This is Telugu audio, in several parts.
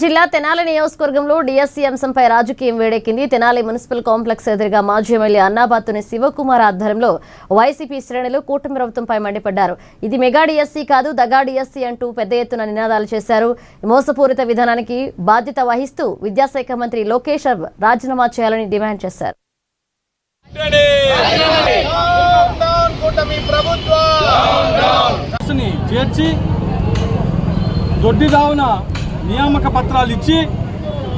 జిల్లా తెనాలి నియోజకవర్గంలో డిఎస్సీ అంశంపై రాజకీయం వేడెక్కింది. తెనాలి మున్సిపల్ కాంప్లెక్స్ ఎదురుగా మాజీ ఎమ్మెల్యే అన్నాబాతుని శివకుమార్ ఆధ్వర్యంలో వైసీపీ శ్రేణులు కూటమి ప్రభుత్వంపై మండిపడ్డారు. ఇది మెగా డిఎస్సీ కాదు, దగా డిఎస్సీ అంటూ పెద్ద ఎత్తున నినాదాలు చేశారు. మోసపూరిత విధానానికి బాధ్యత వహిస్తూ విద్యాశాఖ మంత్రి లోకేష్ రాజీనామా చేయాలని డిమాండ్ చేశారు. దొడ్డిదావున నియామక పత్రాలు ఇచ్చి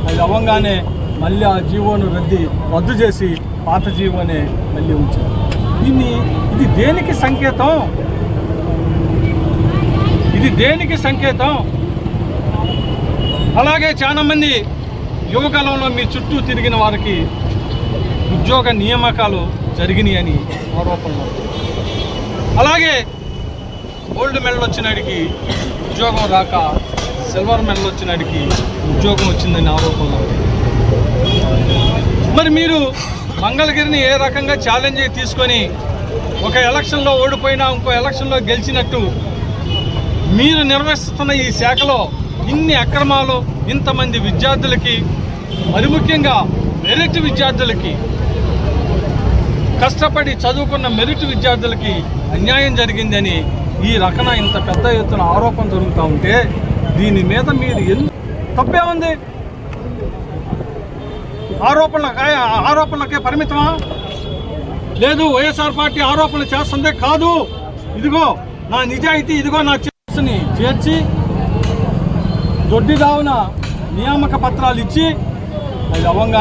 అది అవ్వగానే మళ్ళీ ఆ జీవోను రద్దు చేసి పాత జీవోనే మళ్ళీ ఉంచారు. ఇది దేనికి సంకేతం? అలాగే చాలామంది యువకాలంలో మీ చుట్టూ తిరిగిన వారికి ఉద్యోగ నియామకాలు జరిగినాయని ఆరోపణలు. అలాగే గోల్డ్ మెడల్ వచ్చినాడికి ఉద్యోగం రాక సిల్వర్ మెడల్ వచ్చినాడికి ఉద్యోగం వచ్చిందని ఆరోపణలు. మరి మీరు మంగళగిరిని ఏ రకంగా ఛాలెంజ్ తీసుకొని ఒక ఎలక్షన్లో ఓడిపోయినా ఇంకో ఎలక్షన్లో గెలిచినట్టు మీరు నిర్వహిస్తున్న ఈ శాఖలో ఇన్ని అక్రమాలు, ఇంతమంది విద్యార్థులకి, మరి ముఖ్యంగా మెరిట్ విద్యార్థులకి, కష్టపడి చదువుకున్న మెరిట్ విద్యార్థులకి అన్యాయం జరిగిందని ఈ రకమైన ఇంత పెద్ద ఎత్తున ఆరోపణ జరుగుతూ ఉంటే దీని మీద మీరు తప్పే ఉంది? ఆరోపణలకే పరిమితమా? లేదు, వైఎస్ఆర్ పార్టీ ఆరోపణలు చేస్తుందే కాదు, ఇదిగో నా నిజాయితీ, ఇదిగో నా చేసిని చేర్చి దొడ్డిదావున నియామక పత్రాలు ఇచ్చి అది అవ్వగానే